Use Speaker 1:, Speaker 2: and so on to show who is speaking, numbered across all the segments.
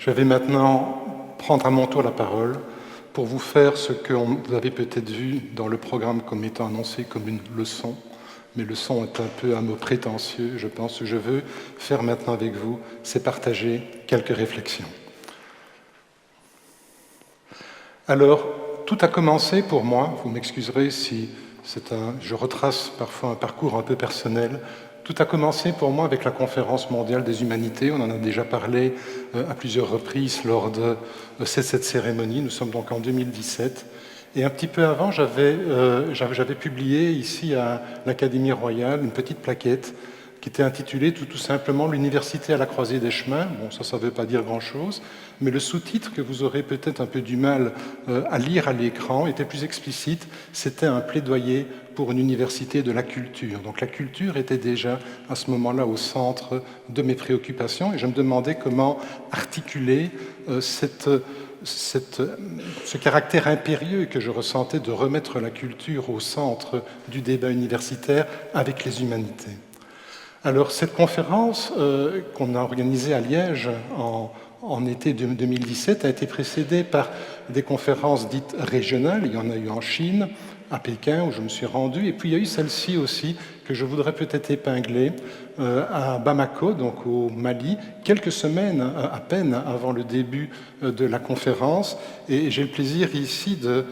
Speaker 1: Je vais maintenant prendre à mon tour la parole pour vous faire ce que vous avez peut-être vu dans le programme comme étant annoncé comme une leçon. Mais leçon est un peu un mot prétentieux, je pense. Ce que je veux faire maintenant avec vous, c'est partager quelques réflexions. Alors, tout a commencé pour moi, vous m'excuserez si je retrace parfois un parcours un peu personnel. Tout a commencé pour moi avec la Conférence mondiale des humanités. On en a déjà parlé à plusieurs reprises lors de cette cérémonie. Nous sommes donc en 2017. Et un petit peu avant, j'avais publié ici à l'Académie royale une petite plaquette qui était intitulée tout simplement « L'université à la croisée des chemins ». Bon, ça ne veut pas dire grand-chose, mais le sous-titre que vous aurez peut-être un peu du mal à lire à l'écran était plus explicite. C'était un plaidoyer pour une université de la culture. Donc la culture était déjà à ce moment-là au centre de mes préoccupations et je me demandais comment articuler ce caractère impérieux que je ressentais de remettre la culture au centre du débat universitaire avec les humanités. Alors cette conférence qu'on a organisée à Liège en été 2017 a été précédée par des conférences dites régionales. Il y en a eu en Chine, à Pékin, où je me suis rendu, et puis il y a eu celle-ci aussi, que je voudrais peut-être épingler, à Bamako, donc au Mali, quelques semaines à peine avant le début de la conférence. Et j'ai le plaisir ici de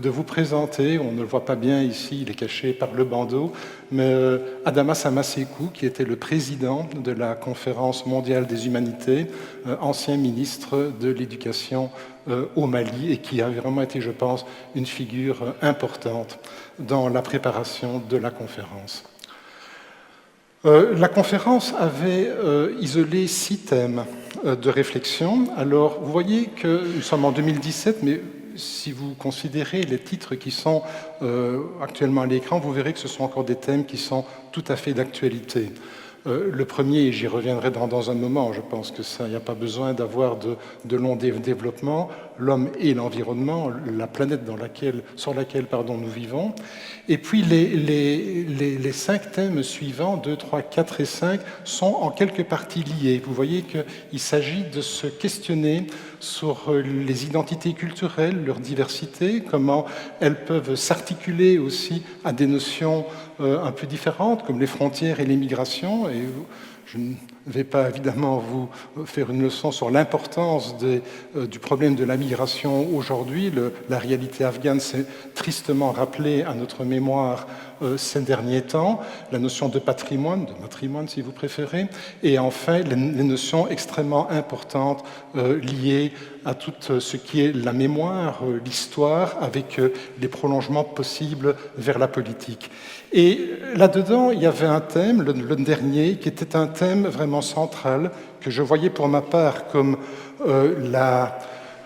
Speaker 1: vous présenter, on ne le voit pas bien ici, il est caché par le bandeau, mais Adama Samasekou, qui était le président de la Conférence mondiale des humanités, ancien ministre de l'Éducation au Mali, et qui a vraiment été, je pense, une figure importante dans la préparation de la conférence. La conférence avait isolé 6 thèmes de réflexion. Alors, vous voyez que nous sommes en 2017, mais si vous considérez les titres qui sont actuellement à l'écran, vous verrez que ce sont encore des thèmes qui sont tout à fait d'actualité. Le premier, et j'y reviendrai dans un moment, je pense que ça, il n'y a pas besoin d'avoir de longs développements, l'homme et l'environnement, la planète sur laquelle nous vivons. Et puis les 5 thèmes suivants, 2, 3, 4 et 5, sont en quelque partie liés. Vous voyez qu'il s'agit de se questionner sur les identités culturelles, leur diversité, comment elles peuvent s'articuler aussi à des notions un peu différentes, comme les frontières et les migrations. Et je ne vais pas évidemment vous faire une leçon sur l'importance du problème de la migration aujourd'hui. La réalité afghane s'est tristement rappelée à notre mémoire ces derniers temps, la notion de patrimoine, de matrimoine si vous préférez, et enfin les notions extrêmement importantes liées à tout ce qui est la mémoire, l'histoire, avec les prolongements possibles vers la politique. Et là-dedans, il y avait un thème, le dernier, qui était un thème vraiment central, que je voyais pour ma part comme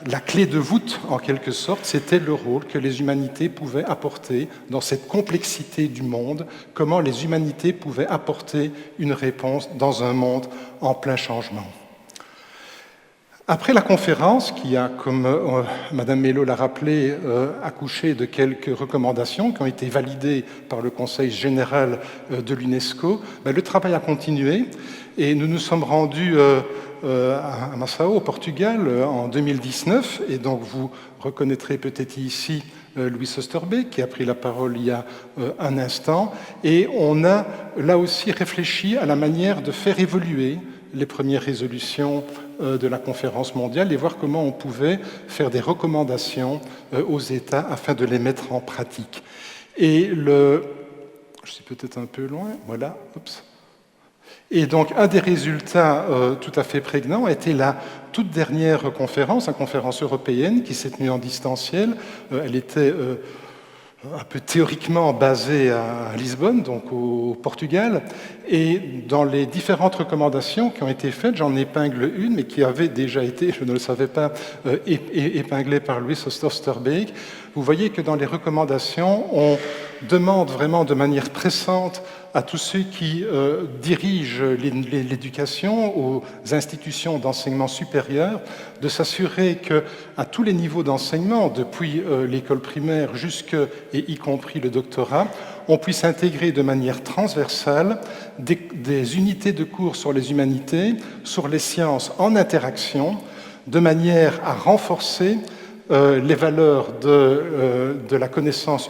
Speaker 1: la clé de voûte, en quelque sorte, c'était le rôle que les humanités pouvaient apporter dans cette complexité du monde, comment les humanités pouvaient apporter une réponse dans un monde en plein changement. Après la conférence, qui a, comme Madame Mello l'a rappelé, accouché de quelques recommandations qui ont été validées par le Conseil général de l'UNESCO, le travail a continué et nous nous sommes rendus à Nassau, au Portugal, en 2019. Et donc vous reconnaîtrez peut-être ici Louis Osterbeek, qui a pris la parole il y a un instant. Et on a là aussi réfléchi à la manière de faire évoluer les premières résolutions de la conférence mondiale et voir comment on pouvait faire des recommandations aux États afin de les mettre en pratique. Et je suis peut-être un peu loin, voilà, oups. Et donc, un des résultats tout à fait prégnants a été la toute dernière conférence, la conférence européenne qui s'est tenue en distanciel. Elle était un peu théoriquement basée à Lisbonne, donc au Portugal. Et dans les différentes recommandations qui ont été faites, j'en épingle une, mais qui avait déjà été, je ne le savais pas, épinglée par Louis Osterbeek. Vous voyez que dans les recommandations, on demande vraiment de manière pressante à tous ceux qui dirigent l'éducation, aux institutions d'enseignement supérieur, de s'assurer qu'à tous les niveaux d'enseignement, depuis l'école primaire et y compris le doctorat, on puisse intégrer de manière transversale des unités de cours sur les humanités, sur les sciences en interaction, de manière à renforcer les valeurs de la connaissance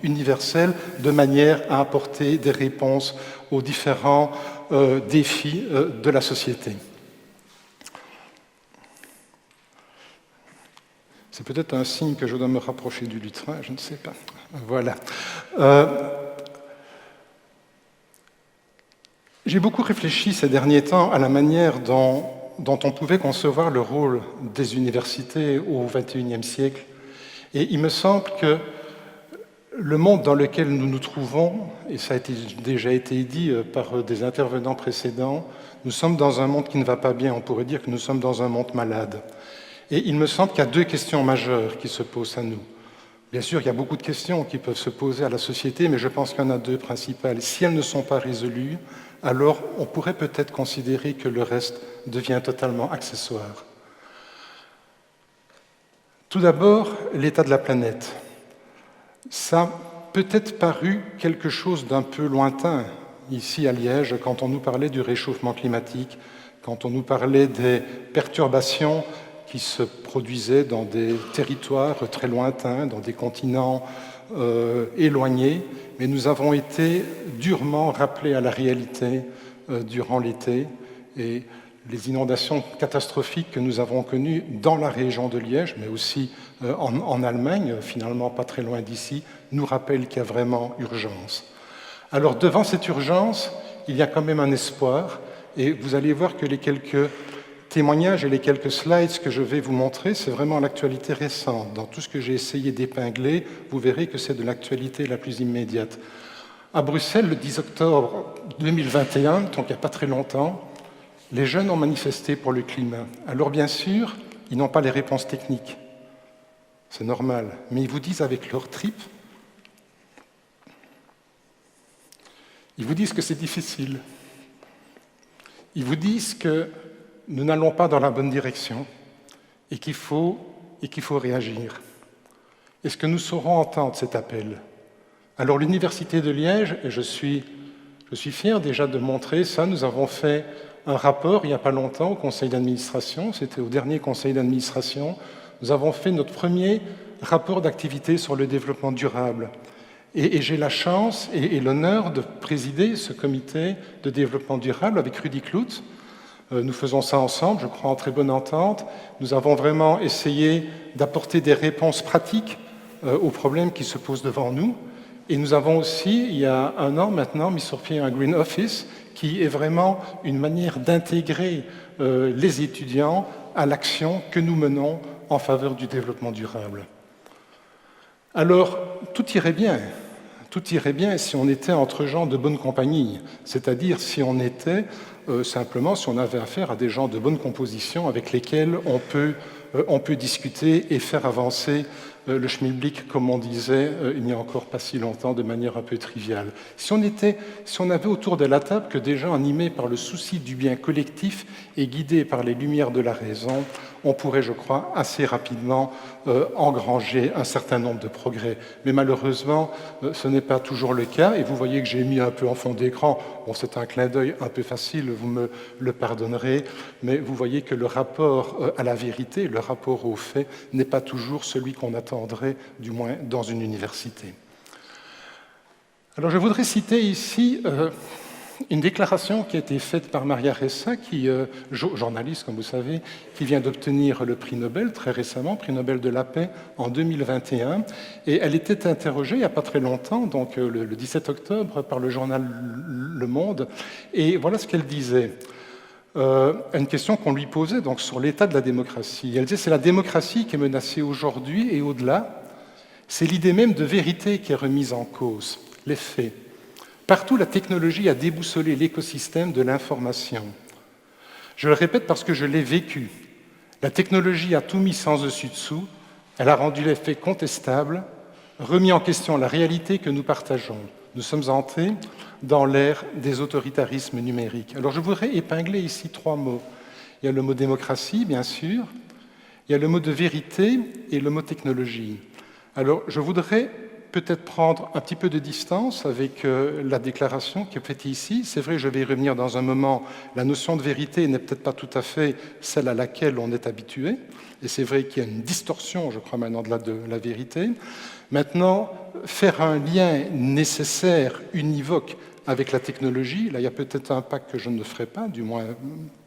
Speaker 1: universelle, de manière à apporter des réponses aux différents défis de la société. C'est peut-être un signe que je dois me rapprocher du lutrin, je ne sais pas. Voilà. J'ai beaucoup réfléchi ces derniers temps à la manière dont on pouvait concevoir le rôle des universités au XXIe siècle. Et il me semble que le monde dans lequel nous nous trouvons, et ça a déjà été dit par des intervenants précédents, nous sommes dans un monde qui ne va pas bien. On pourrait dire que nous sommes dans un monde malade. Et il me semble qu'il y a deux questions majeures qui se posent à nous. Bien sûr, il y a beaucoup de questions qui peuvent se poser à la société, mais je pense qu'il y en a deux principales. Si elles ne sont pas résolues, alors on pourrait peut-être considérer que le reste devient totalement accessoire. Tout d'abord, l'état de la planète. Ça a peut-être paru quelque chose d'un peu lointain ici à Liège quand on nous parlait du réchauffement climatique, quand on nous parlait des perturbations qui se produisaient dans des territoires très lointains, dans des continents éloignés, mais nous avons été durement rappelés à la réalité durant l'été et les inondations catastrophiques que nous avons connues dans la région de Liège, mais aussi en Allemagne, finalement pas très loin d'ici, nous rappellent qu'il y a vraiment urgence. Alors devant cette urgence, il y a quand même un espoir, et vous allez voir que les quelques témoignages et les quelques slides que je vais vous montrer, c'est vraiment l'actualité récente. Dans tout ce que j'ai essayé d'épingler, vous verrez que c'est de l'actualité la plus immédiate. À Bruxelles, le 10 octobre 2021, donc il n'y a pas très longtemps, les jeunes ont manifesté pour le climat. Alors bien sûr, ils n'ont pas les réponses techniques. C'est normal. Mais ils vous disent avec leur tripes, ils vous disent que c'est difficile. Ils vous disent que nous n'allons pas dans la bonne direction et qu'il faut réagir. Est-ce que nous saurons entendre cet appel? Alors l'Université de Liège, et je suis fier déjà de montrer ça, nous avons fait un rapport il n'y a pas longtemps au conseil d'administration, c'était au dernier conseil d'administration, nous avons fait notre premier rapport d'activité sur le développement durable. Et j'ai la chance et l'honneur de présider ce comité de développement durable avec Rudy Kloot. Nous faisons ça ensemble, je crois en très bonne entente. Nous avons vraiment essayé d'apporter des réponses pratiques aux problèmes qui se posent devant nous. Et nous avons aussi, il y a un an maintenant, mis sur pied un Green Office qui est vraiment une manière d'intégrer les étudiants à l'action que nous menons en faveur du développement durable. Alors, tout irait bien si on était entre gens de bonne compagnie, c'est-à-dire si on était simplement, si on avait affaire à des gens de bonne composition avec lesquels on peut discuter et faire avancer le schmilblick, comme on disait il n'y a encore pas si longtemps, de manière un peu triviale. Si on avait autour de la table que des gens animés par le souci du bien collectif et guidés par les lumières de la raison, on pourrait, je crois, assez rapidement engranger un certain nombre de progrès. Mais malheureusement, ce n'est pas toujours le cas, et vous voyez que j'ai mis un peu en fond d'écran, bon, c'est un clin d'œil un peu facile, vous me le pardonnerez, mais vous voyez que le rapport à la vérité, le rapport aux faits, n'est pas toujours celui qu'on attendrait, du moins dans une université. Alors je voudrais citer ici une déclaration qui a été faite par Maria Ressa, journaliste, comme vous savez, qui vient d'obtenir le prix Nobel très récemment, prix Nobel de la paix en 2021. Et elle était interrogée il n'y a pas très longtemps, donc le 17 octobre, par le journal Le Monde. Et voilà ce qu'elle disait. Une question qu'on lui posait donc, sur l'état de la démocratie. Elle disait c'est la démocratie qui est menacée aujourd'hui et au-delà. C'est l'idée même de vérité qui est remise en cause, les faits. Partout, la technologie a déboussolé l'écosystème de l'information. Je le répète parce que je l'ai vécu. La technologie a tout mis sans dessus-dessous, elle a rendu les faits contestables, remis en question la réalité que nous partageons. Nous sommes entrés dans l'ère des autoritarismes numériques. Alors je voudrais épingler ici 3 mots. Il y a le mot démocratie, bien sûr, il y a le mot de vérité et le mot technologie. Alors je voudrais peut-être prendre un petit peu de distance avec la déclaration qui est faite ici. C'est vrai, je vais y revenir dans un moment, la notion de vérité n'est peut-être pas tout à fait celle à laquelle on est habitué, et c'est vrai qu'il y a une distorsion, je crois, maintenant de la vérité. Maintenant, faire un lien nécessaire, univoque, avec la technologie, là il y a peut-être un pas que je ne ferai pas, du moins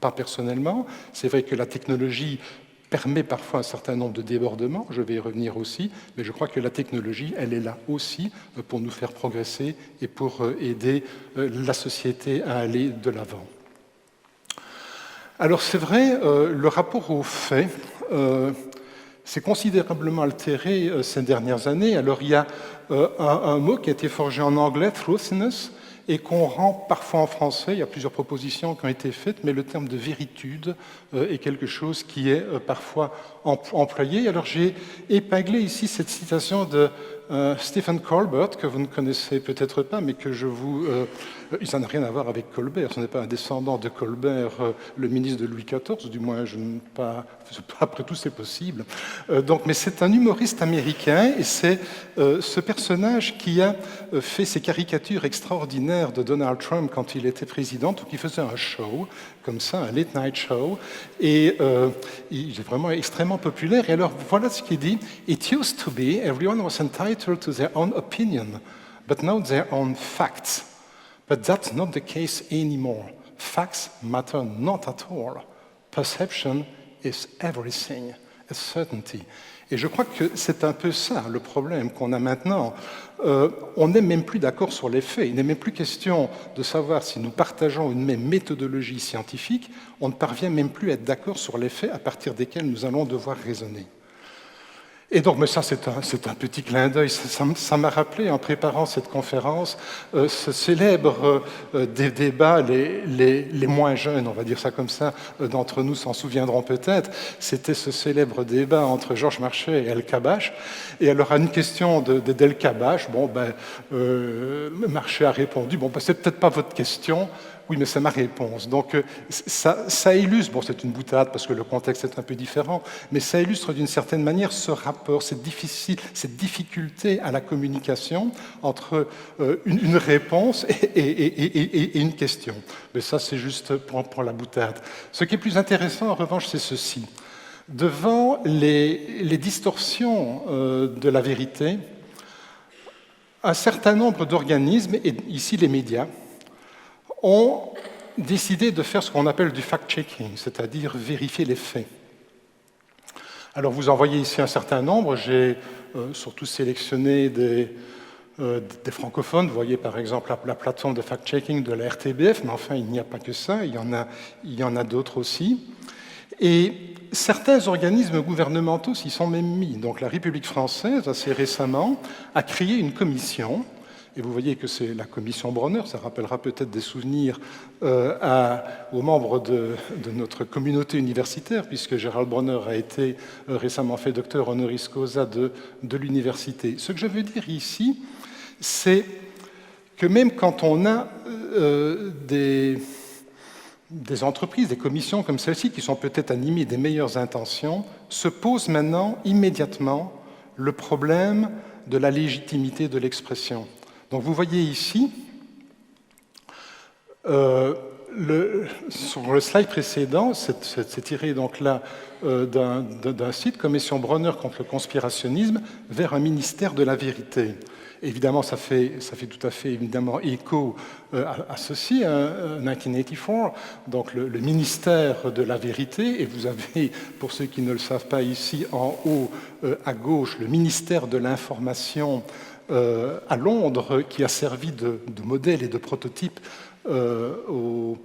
Speaker 1: pas personnellement. C'est vrai que la technologie permet parfois un certain nombre de débordements, je vais y revenir aussi, mais je crois que la technologie, elle est là aussi pour nous faire progresser et pour aider la société à aller de l'avant. Alors c'est vrai, le rapport aux faits s'est considérablement altéré ces dernières années. Alors il y a un mot qui a été forgé en anglais, truthiness, et qu'on rend parfois en français. Il y a plusieurs propositions qui ont été faites, mais le terme de véritude est quelque chose qui est parfois employé. Alors j'ai épinglé ici cette citation de Stephen Colbert, que vous ne connaissez peut-être pas, mais que je vous... ça n'a rien à voir avec Colbert, ce n'est pas un descendant de Colbert, le ministre de Louis XIV, du moins, après tout, c'est possible. Mais c'est un humoriste américain, et c'est ce personnage qui a fait ces caricatures extraordinaires de Donald Trump quand il était président, ou qui faisait un show, comme ça, un late night show, et il est vraiment extrêmement populaire. Et alors, voilà ce qu'il dit. « It used to be, everyone was entitled to their own opinion, but now their own facts. But that's not the case anymore. Facts matter not at all. Perception is everything, a certainty. » Et je crois que c'est un peu ça le problème qu'on a maintenant. On n'est même plus d'accord sur les faits. Il n'est même plus question de savoir si nous partageons une même méthodologie scientifique. On ne parvient même plus à être d'accord sur les faits à partir desquels nous allons devoir raisonner. Et donc, mais ça, c'est un petit clin d'œil. Ça m'a rappelé, en préparant cette conférence, ce célèbre des débats, les moins jeunes, on va dire ça comme ça, d'entre nous s'en souviendront peut-être. C'était ce célèbre débat entre Georges Marchais et El Kabbach. Et alors, à une question d'El Kabbach, Marchais a répondu, c'est peut-être pas votre question. Oui, mais c'est ma réponse. Donc, ça illustre, c'est une boutade parce que le contexte est un peu différent, mais ça illustre d'une certaine manière ce rapport, cette difficulté à la communication entre une réponse et une question. Mais ça, c'est juste pour la boutade. Ce qui est plus intéressant, en revanche, c'est ceci. Devant les distorsions de la vérité, un certain nombre d'organismes, et ici les médias, ont décidé de faire ce qu'on appelle du fact-checking, c'est-à-dire vérifier les faits. Alors vous en voyez ici un certain nombre, j'ai surtout sélectionné des francophones, vous voyez par exemple la plateforme de fact-checking de la RTBF, mais enfin il n'y a pas que ça, il y en a d'autres aussi. Et certains organismes gouvernementaux s'y sont même mis. Donc la République française, assez récemment, a créé une commission. Et vous voyez que c'est la commission Bronner, ça rappellera peut-être des souvenirs aux membres de notre communauté universitaire, puisque Gérald Bronner a été récemment fait docteur honoris causa de l'université. Ce que je veux dire ici, c'est que même quand on a des entreprises, des commissions comme celle-ci, qui sont peut-être animées des meilleures intentions, se pose maintenant immédiatement le problème de la légitimité de l'expression. Donc vous voyez ici, sur le slide précédent, c'est tiré donc là d'un site, Commission Bronner contre le conspirationnisme, vers un ministère de la vérité. Évidemment, ça fait tout à fait évidemment écho à ceci, 1984, donc le ministère de la vérité, et vous avez, pour ceux qui ne le savent pas ici, en haut à gauche, le ministère de l'information à Londres, qui a servi de modèle et de prototype au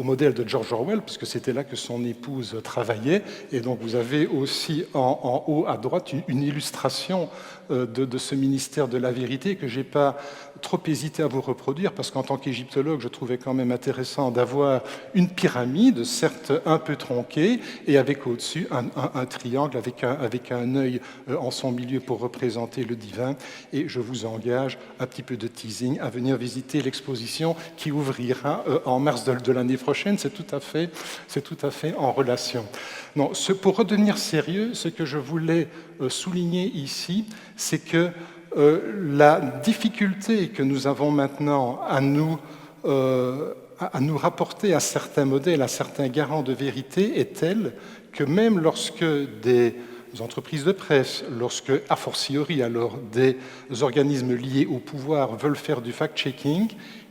Speaker 1: modèle de George Orwell, puisque c'était là que son épouse travaillait. Et donc vous avez aussi en haut à droite une illustration de ce ministère de la vérité que je n'ai pas trop hésité à vous reproduire, parce qu'en tant qu'égyptologue, je trouvais quand même intéressant d'avoir une pyramide, certes un peu tronquée, et avec au-dessus un triangle avec un œil en son milieu pour représenter le divin. Et je vous engage, un petit peu de teasing, à venir visiter l'exposition qui ouvrira en mars de l'année prochaine. C'est tout à fait en relation. Non, pour redevenir sérieux, ce que je voulais souligner ici, c'est que La difficulté que nous avons maintenant à nous rapporter à certains modèles, à certains garants de vérité est telle que même lorsque des entreprises de presse, lorsque, a fortiori, alors des organismes liés au pouvoir veulent faire du fact-checking,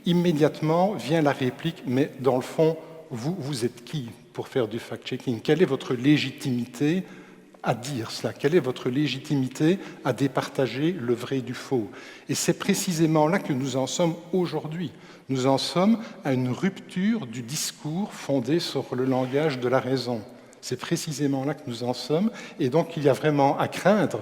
Speaker 1: immédiatement vient la réplique, mais dans le fond, vous êtes qui pour faire du fact-checking? Quelle est votre légitimité à dire cela? Quelle est votre légitimité à départager le vrai du faux? Et c'est précisément là que nous en sommes aujourd'hui. Nous en sommes à une rupture du discours fondé sur le langage de la raison. C'est précisément là que nous en sommes, et donc il y a vraiment à craindre,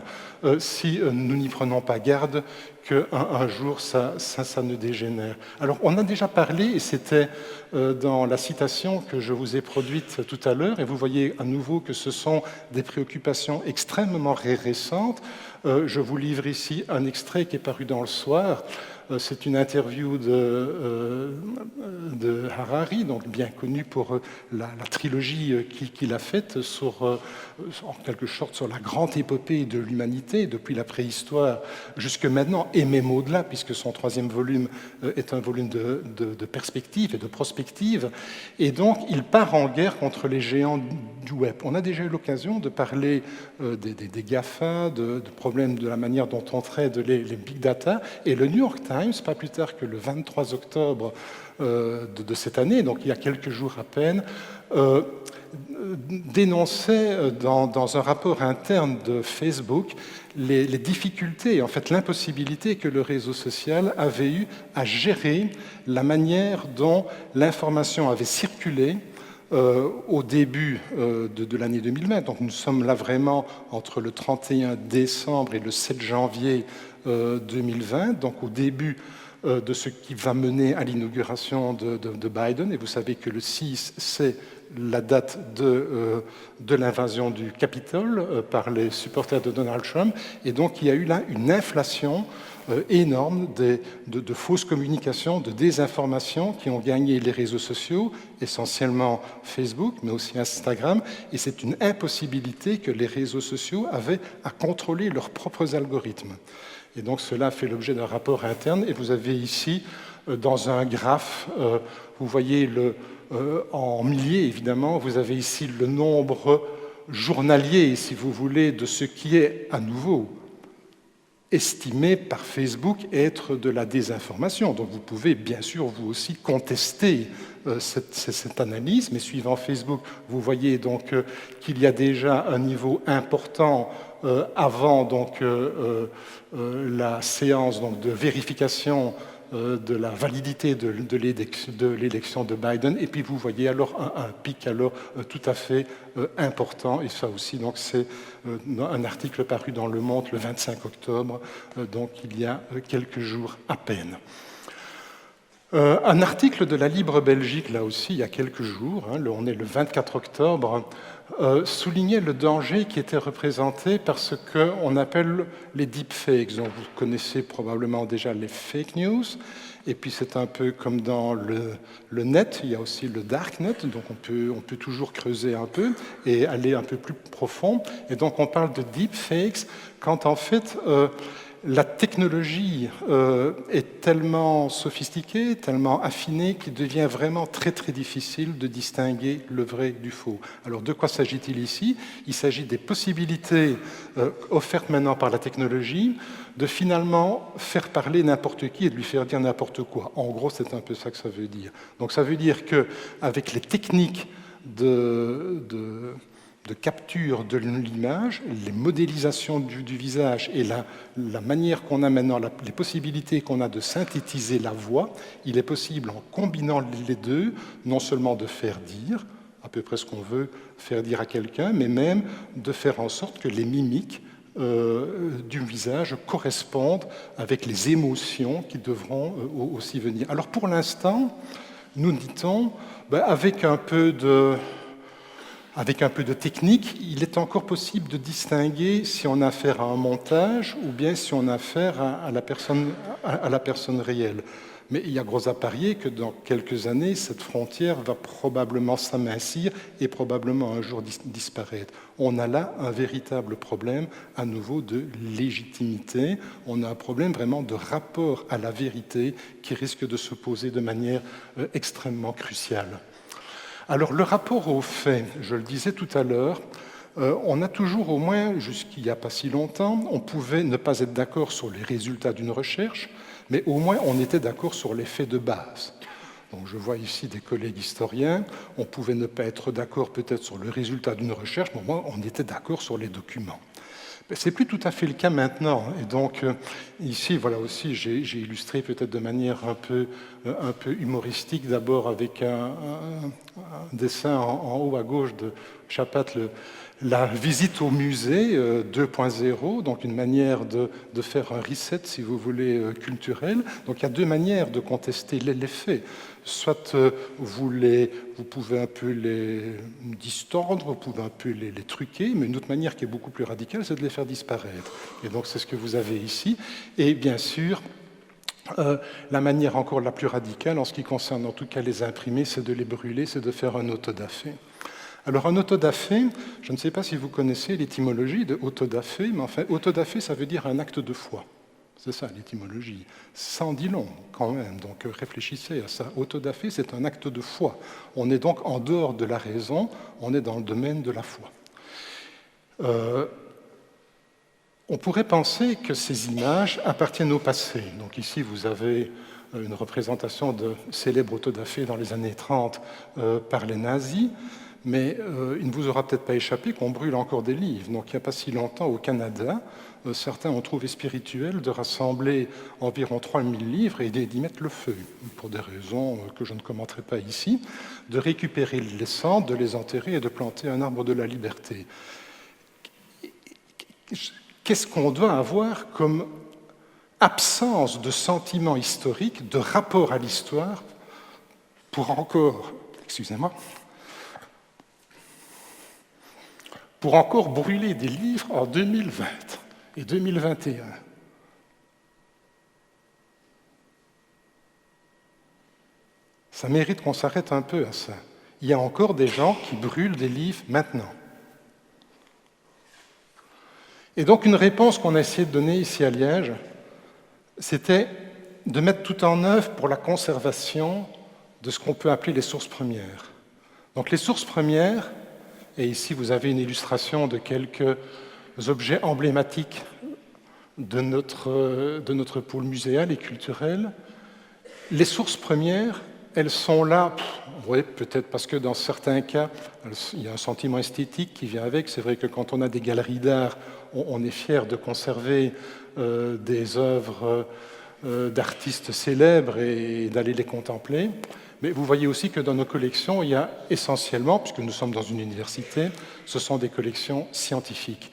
Speaker 1: si nous n'y prenons pas garde, qu'un jour ça ne dégénère. Alors on a déjà parlé, et c'était dans la citation que je vous ai produite tout à l'heure, et vous voyez à nouveau que ce sont des préoccupations extrêmement récentes. Je vous livre ici un extrait qui est paru dans Le Soir. C'est une interview de Harari, donc bien connu pour la trilogie qu'il a faite en quelque sorte sur la grande épopée de l'humanité, depuis la préhistoire jusque maintenant, et même au-delà, puisque son troisième volume est un volume de perspective et de prospective. Et donc, il part en guerre contre les géants du web. On a déjà eu l'occasion de parler des GAFA, de problèmes de la manière dont on traite les big data, et le New York Times, pas plus tard que le 23 octobre de cette année, donc il y a quelques jours à peine, dénonçait dans un rapport interne de Facebook les difficultés, en fait l'impossibilité que le réseau social avait eu à gérer la manière dont l'information avait circulé au début de l'année 2020. Donc nous sommes là vraiment entre le 31 décembre et le 7 janvier 2020, donc au début de ce qui va mener à l'inauguration de Biden. Et vous savez que le 6, c'est la date de l'invasion du Capitole par les supporters de Donald Trump. Et donc il y a eu là une inflation énorme de fausses communications, de désinformation qui ont gagné les réseaux sociaux, essentiellement Facebook, mais aussi Instagram. Et c'est une impossibilité que les réseaux sociaux avaient à contrôler leurs propres algorithmes. Et donc cela fait l'objet d'un rapport interne. Et vous avez ici, dans un graphe, vous voyez en milliers évidemment, vous avez ici le nombre journalier, si vous voulez, de ce qui est à nouveau estimé par Facebook être de la désinformation. Donc vous pouvez bien sûr vous aussi contester cette analyse, mais suivant Facebook, vous voyez donc qu'il y a déjà un niveau important avant donc, la séance donc, de vérification de la validité de l'élection de Biden. Et puis vous voyez alors un pic alors tout à fait important. Et ça aussi, donc c'est un article paru dans Le Monde le 25 octobre, donc il y a quelques jours à peine. Un article de la Libre Belgique, là aussi, il y a quelques jours, on est le 24 octobre, soulignait le danger qui était représenté par ce qu'on appelle les deepfakes. Donc vous connaissez probablement déjà les fake news, et puis c'est un peu comme dans le net, il y a aussi le darknet, donc on peut toujours creuser un peu et aller un peu plus profond. Et donc on parle de deepfakes quand en fait la technologie est tellement sophistiquée, tellement affinée qu'il devient vraiment très très difficile de distinguer le vrai du faux. Alors de quoi s'agit-il ici? Il s'agit des possibilités offertes maintenant par la technologie de finalement faire parler n'importe qui et de lui faire dire n'importe quoi. En gros, c'est un peu ça que ça veut dire. Donc ça veut dire qu'avec les techniques de capture de l'image, les modélisations du visage et la manière qu'on a maintenant, les possibilités qu'on a de synthétiser la voix, il est possible, en combinant les deux, non seulement de faire dire à peu près ce qu'on veut faire dire à quelqu'un, mais même de faire en sorte que les mimiques du visage correspondent avec les émotions qui devront aussi venir. Alors pour l'instant, nous dit-on, avec un peu de technique, il est encore possible de distinguer si on a affaire à un montage ou bien si on a affaire à la personne réelle. Mais il y a gros à parier que dans quelques années, cette frontière va probablement s'amincir et probablement un jour disparaître. On a là un véritable problème, à nouveau, de légitimité. On a un problème vraiment de rapport à la vérité qui risque de se poser de manière extrêmement cruciale. Alors, le rapport aux faits, je le disais tout à l'heure, on a toujours, au moins jusqu'il n'y a pas si longtemps, on pouvait ne pas être d'accord sur les résultats d'une recherche, mais au moins on était d'accord sur les faits de base. Donc je vois ici des collègues historiens, on pouvait ne pas être d'accord peut-être sur le résultat d'une recherche, mais au moins on était d'accord sur les documents. Ce n'est plus tout à fait le cas maintenant. Et donc, ici, voilà aussi, j'ai illustré peut-être de manière un peu humoristique, d'abord avec un dessin en haut à gauche de Chapat, la visite au musée 2.0, donc une manière de faire un reset, si vous voulez, culturel. Donc il y a deux manières de contester les faits. Soit vous pouvez un peu les distordre, vous pouvez un peu les truquer, mais une autre manière qui est beaucoup plus radicale, c'est de les faire disparaître. Et donc c'est ce que vous avez ici. Et bien sûr, la manière encore la plus radicale, en ce qui concerne en tout cas les imprimés, c'est de les brûler, c'est de faire un autodafé. Alors un autodafé, je ne sais pas si vous connaissez l'étymologie de autodafé, mais enfin autodafé ça veut dire un acte de foi. C'est ça l'étymologie. Ça en dit long quand même, donc réfléchissez à ça. Autodafé c'est un acte de foi. On est donc en dehors de la raison, on est dans le domaine de la foi. On pourrait penser que ces images appartiennent au passé. Donc ici vous avez une représentation de célèbre autodafé dans les années 30 par les nazis. Mais il ne vous aura peut-être pas échappé qu'on brûle encore des livres. Donc il n'y a pas si longtemps au Canada, certains ont trouvé spirituel de rassembler environ 3000 livres et d'y mettre le feu, pour des raisons que je ne commenterai pas ici, de récupérer les cendres, de les enterrer et de planter un arbre de la liberté. Qu'est-ce qu'on doit avoir comme absence de sentiment historique, de rapport à l'histoire, pour encore, pour encore brûler des livres en 2020 et 2021. Ça mérite qu'on s'arrête un peu à ça. Il y a encore des gens qui brûlent des livres maintenant. Et donc une réponse qu'on a essayé de donner ici à Liège, c'était de mettre tout en œuvre pour la conservation de ce qu'on peut appeler les sources premières. Donc les sources premières, et ici vous avez une illustration de quelques objets emblématiques de notre pôle muséal et culturel. Les sources premières, elles sont là, oui, peut-être parce que dans certains cas, il y a un sentiment esthétique qui vient avec. C'est vrai que quand on a des galeries d'art, on est fier de conserver des œuvres d'artistes célèbres et d'aller les contempler. Mais vous voyez aussi que dans nos collections, il y a essentiellement, puisque nous sommes dans une université, ce sont des collections scientifiques.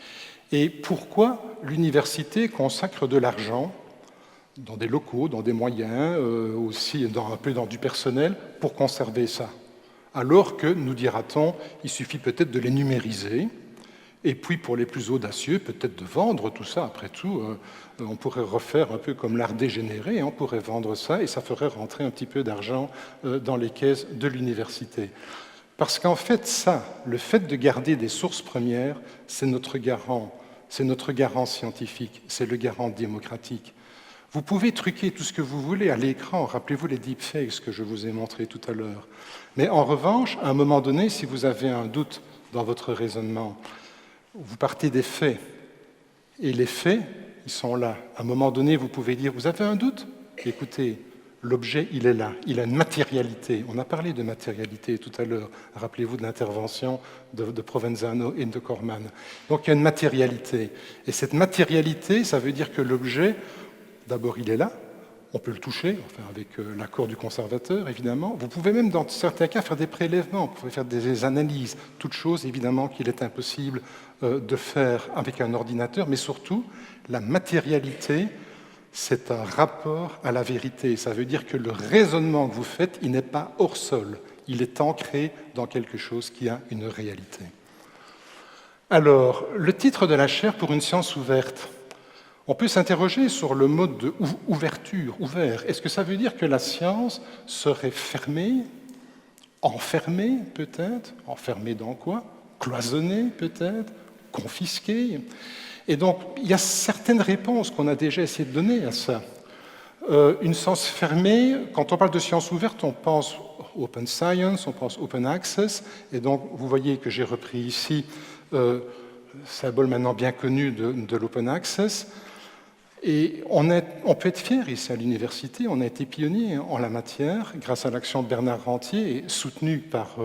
Speaker 1: Et pourquoi l'université consacre de l'argent dans des locaux, dans des moyens, aussi un peu dans du personnel, pour conserver ça? Alors que, nous dira-t-on, il suffit peut-être de les numériser, et puis pour les plus audacieux, peut-être de vendre tout ça. Après tout, on pourrait refaire un peu comme l'art dégénéré, on pourrait vendre ça et ça ferait rentrer un petit peu d'argent dans les caisses de l'université. Parce qu'en fait, ça, le fait de garder des sources premières, c'est notre garant scientifique, c'est le garant démocratique. Vous pouvez truquer tout ce que vous voulez à l'écran, rappelez-vous les deepfakes que je vous ai montrés tout à l'heure. Mais en revanche, à un moment donné, si vous avez un doute dans votre raisonnement, vous partez des faits, et les faits, ils sont là. À un moment donné, vous pouvez dire, vous avez un doute? Écoutez, l'objet, il est là, il a une matérialité. On a parlé de matérialité tout à l'heure, rappelez-vous de l'intervention de Provenzano et de Corman. Donc il y a une matérialité. Et cette matérialité, ça veut dire que l'objet, d'abord, il est là, on peut le toucher, enfin avec l'accord du conservateur, évidemment. Vous pouvez même, dans certains cas, faire des prélèvements, vous pouvez faire des analyses, toutes choses, évidemment, qu'il est impossible de faire avec un ordinateur, mais surtout, la matérialité, c'est un rapport à la vérité. Ça veut dire que le raisonnement que vous faites, il n'est pas hors sol, il est ancré dans quelque chose qui a une réalité. Alors, le titre de la chaire pour une science ouverte, On peut s'interroger sur le mode de ouverture, ouvert. Est-ce que ça veut dire que la science serait fermée, enfermée peut-être? Enfermée dans quoi? Cloisonnée peut-être? Confisquée? Et donc, il y a certaines réponses qu'on a déjà essayé de donner à ça. Une science fermée, quand on parle de science ouverte, on pense open science, on pense open access, et donc vous voyez que j'ai repris ici symbole maintenant bien connu de l'open access. Et on peut être fier ici à l'université, on a été pionnier en la matière grâce à l'action de Bernard Rentier et soutenu par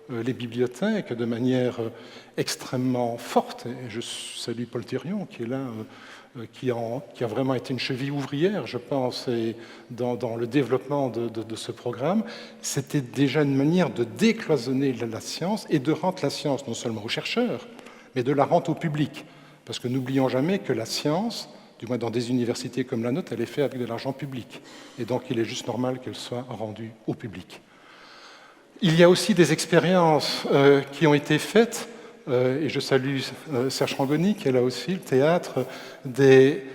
Speaker 1: les bibliothèques de manière extrêmement forte. Et je salue Paul Thirion qui est là, qui a vraiment été une cheville ouvrière, je pense, et dans le développement de ce programme. C'était déjà une manière de décloisonner la science et de rendre la science non seulement aux chercheurs, mais de la rendre au public. Parce que n'oublions jamais que la science, du moins dans des universités comme la nôtre, elle est faite avec de l'argent public. Et donc il est juste normal qu'elle soit rendue au public. Il y a aussi des expériences qui ont été faites, et je salue Serge Rangoni qui est là aussi, le théâtre, des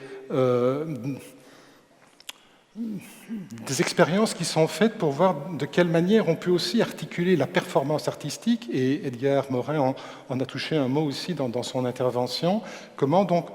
Speaker 1: expériences qui sont faites pour voir de quelle manière on peut aussi articuler la performance artistique, et Edgar Morin en a touché un mot aussi dans son intervention, comment donc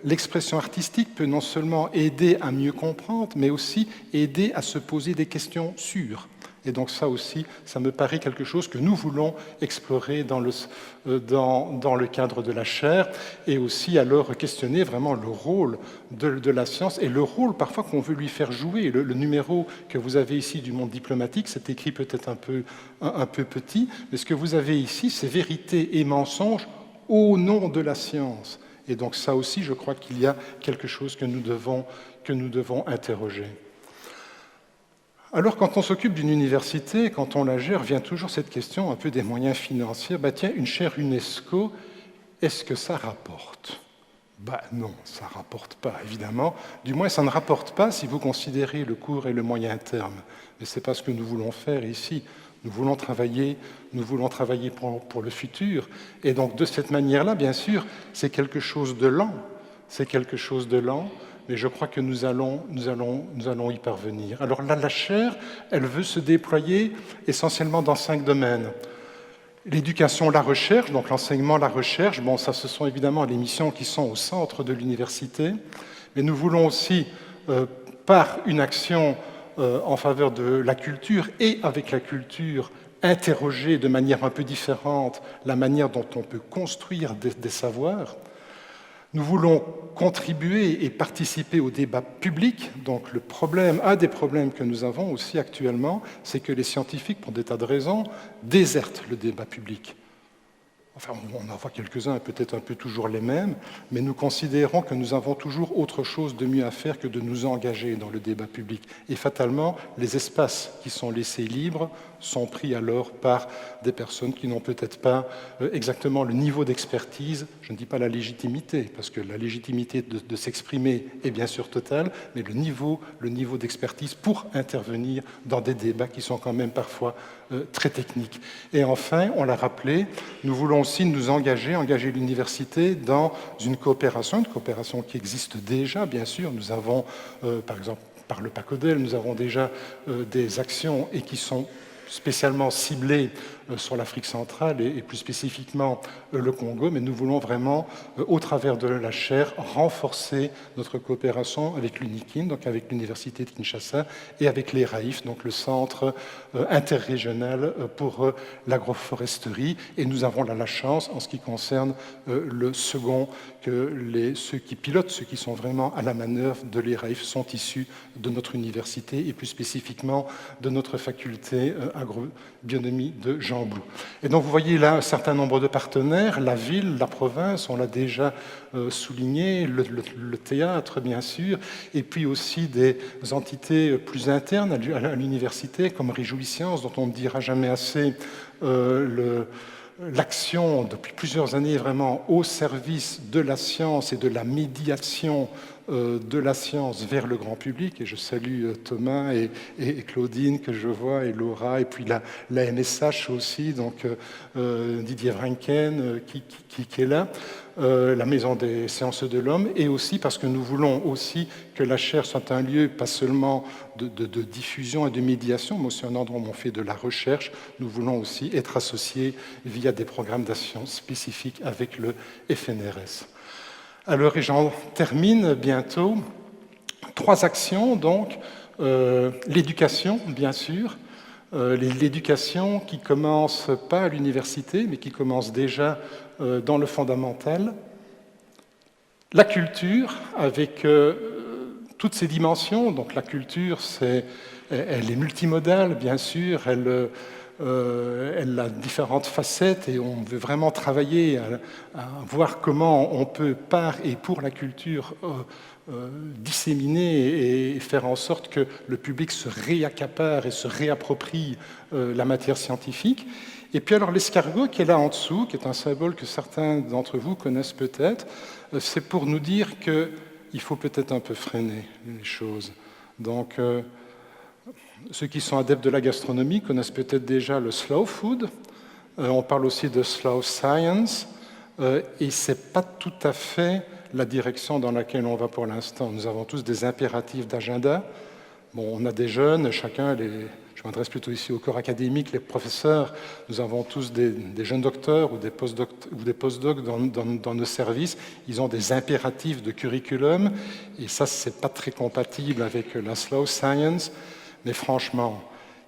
Speaker 1: l'expression artistique peut non seulement aider à mieux comprendre, mais aussi aider à se poser des questions sûres. Et donc ça aussi, ça me paraît quelque chose que nous voulons explorer dans le cadre de la chaire, et aussi alors questionner vraiment le rôle de la science et le rôle parfois qu'on veut lui faire jouer. Le numéro que vous avez ici du Monde diplomatique, c'est écrit peut-être un peu petit, mais ce que vous avez ici, c'est vérité et mensonge au nom de la science. Et donc ça aussi, je crois qu'il y a quelque chose que nous devons interroger. Alors, quand on s'occupe d'une université, quand on la gère, vient toujours cette question un peu des moyens financiers. Tiens, une chaire UNESCO, est-ce que ça rapporte? Non, ça ne rapporte pas, évidemment. Du moins, ça ne rapporte pas si vous considérez le court et le moyen terme. Mais ce n'est pas ce que nous voulons faire ici. Nous voulons travailler pour le futur. Et donc, de cette manière-là, bien sûr, c'est quelque chose de lent. C'est quelque chose de lent. Mais je crois que nous allons y parvenir. Alors là, la chaire, elle veut se déployer essentiellement dans 5 domaines. L'éducation, la recherche, donc l'enseignement, la recherche, ça ce sont évidemment les missions qui sont au centre de l'université, mais nous voulons aussi, par une action en faveur de la culture et avec la culture, interroger de manière un peu différente la manière dont on peut construire des savoirs. Nous voulons contribuer et participer au débat public. Donc un des problèmes que nous avons aussi actuellement, c'est que les scientifiques, pour des tas de raisons, désertent le débat public. Enfin, on en voit quelques-uns, peut-être un peu toujours les mêmes, mais nous considérons que nous avons toujours autre chose de mieux à faire que de nous engager dans le débat public. Et fatalement, les espaces qui sont laissés libres sont pris alors par des personnes qui n'ont peut-être pas exactement le niveau d'expertise, je ne dis pas la légitimité, parce que la légitimité de s'exprimer est bien sûr totale, mais le niveau d'expertise pour intervenir dans des débats qui sont quand même parfois très techniques. Et enfin, on l'a rappelé, nous voulons aussi nous engager l'université dans une coopération qui existe déjà, bien sûr. Nous avons, par exemple, par le PACODEL, nous avons déjà des actions et qui sont spécialement ciblées sur l'Afrique centrale et plus spécifiquement le Congo, mais nous voulons vraiment, au travers de la chaire, renforcer notre coopération avec l'UNIKIN, donc avec l'Université de Kinshasa, et avec l'ERAIF, donc le Centre interrégional pour l'agroforesterie. Et nous avons là la chance, en ce qui concerne le second, que ceux qui pilotent, ceux qui sont vraiment à la manœuvre de l'ERAIF, sont issus de notre université, et plus spécifiquement de notre faculté agrobionomie de Jean Blou. Et donc vous voyez là un certain nombre de partenaires, la ville, la province, on l'a déjà souligné, le théâtre bien sûr, et puis aussi des entités plus internes à l'université comme Réjouissance, dont on ne dira jamais assez, l'action depuis plusieurs années vraiment au service de la science et de la médiation de la science vers le grand public, et je salue Thomas et Claudine que je vois, et Laura, et puis la MSH aussi, donc Didier Vranken qui est là, la Maison des sciences de l'homme, et aussi parce que nous voulons aussi que la chaire soit un lieu pas seulement de diffusion et de médiation, mais aussi un endroit où on fait de la recherche. Nous voulons aussi être associés via des programmes d'action spécifiques avec le FNRS. Alors, et j'en termine bientôt. 3 actions, donc. L'éducation, bien sûr. L'éducation qui commence pas à l'université, mais qui commence déjà dans le fondamental. La culture, avec toutes ses dimensions. Donc la culture, elle est multimodale, bien sûr. Elle a différentes facettes et on veut vraiment travailler à voir comment on peut, par et pour la culture, disséminer et faire en sorte que le public se réaccapare et se réapproprie la matière scientifique. Et puis alors l'escargot qui est là en dessous, qui est un symbole que certains d'entre vous connaissent peut-être, c'est pour nous dire qu'il faut peut-être un peu freiner les choses. Donc, ceux qui sont adeptes de la gastronomie connaissent peut-être déjà le slow food. On parle aussi de slow science. Et ce n'est pas tout à fait la direction dans laquelle on va pour l'instant. Nous avons tous des impératifs d'agenda. Bon, on a des jeunes, chacun, je m'adresse plutôt ici au corps académique, les professeurs, nous avons tous des jeunes docteurs ou des postdocs dans nos services. Ils ont des impératifs de curriculum. Et ça, ce n'est pas très compatible avec la slow science. Mais franchement,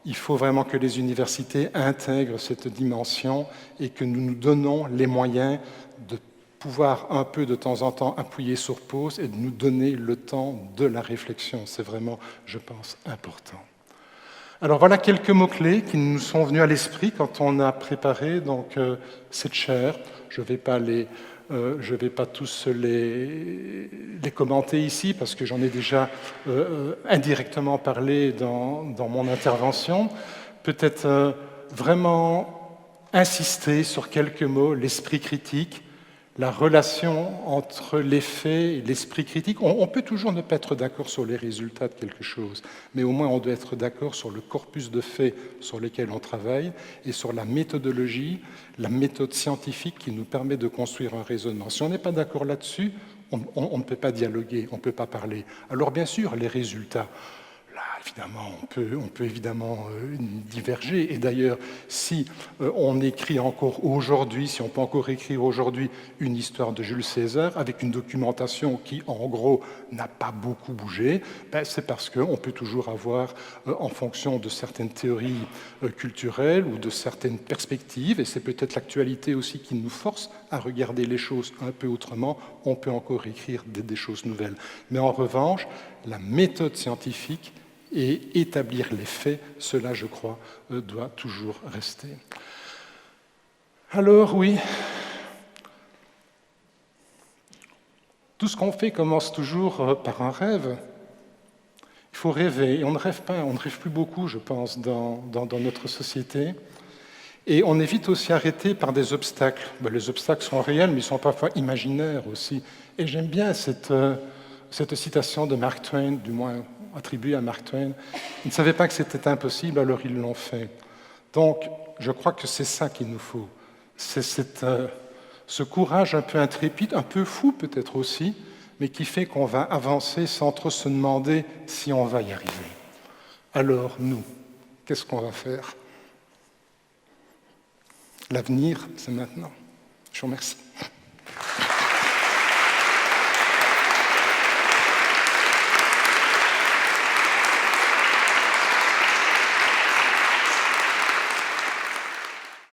Speaker 1: il faut vraiment que les universités intègrent cette dimension et que nous nous donnons les moyens de pouvoir un peu de temps en temps appuyer sur pause et de nous donner le temps de la réflexion. C'est vraiment, je pense, important. Alors voilà quelques mots-clés qui nous sont venus à l'esprit quand on a préparé donc, cette chaire. Je ne vais pas tous les commenter ici parce que j'en ai déjà indirectement parlé dans mon intervention. Peut-être vraiment insister sur quelques mots, l'esprit critique, la relation entre les faits et l'esprit critique. On peut toujours ne pas être d'accord sur les résultats de quelque chose, mais au moins on doit être d'accord sur le corpus de faits sur lesquels on travaille et sur la méthodologie, la méthode scientifique qui nous permet de construire un raisonnement. Si on n'est pas d'accord là-dessus, on ne peut pas dialoguer, on ne peut pas parler. Alors bien sûr, les résultats, là, évidemment, on peut évidemment diverger. Et d'ailleurs, si on écrit encore aujourd'hui, si on peut encore écrire aujourd'hui une histoire de Jules César avec une documentation qui, en gros, n'a pas beaucoup bougé, ben, c'est parce qu'on peut toujours avoir, en fonction de certaines théories culturelles ou de certaines perspectives, et c'est peut-être l'actualité aussi qui nous force à regarder les choses un peu autrement, on peut encore écrire des choses nouvelles. Mais en revanche, la méthode scientifique et établir les faits, cela, je crois, doit toujours rester. Alors, oui, tout ce qu'on fait commence toujours par un rêve. Il faut rêver, et on ne rêve pas, on ne rêve plus beaucoup, je pense, dans notre société. Et on est vite aussi arrêté par des obstacles. Ben, les obstacles sont réels, mais ils sont parfois imaginaires aussi. Et j'aime bien cette citation de Mark Twain, du moins attribuée à Mark Twain. Ils ne savaient pas que c'était impossible, alors ils l'ont fait. Donc, je crois que c'est ça qu'il nous faut. C'est ce courage un peu intrépide, un peu fou peut-être aussi, mais qui fait qu'on va avancer sans trop se demander si on va y arriver. Alors, nous, qu'est-ce qu'on va faire ? L'avenir, c'est maintenant. Je vous remercie.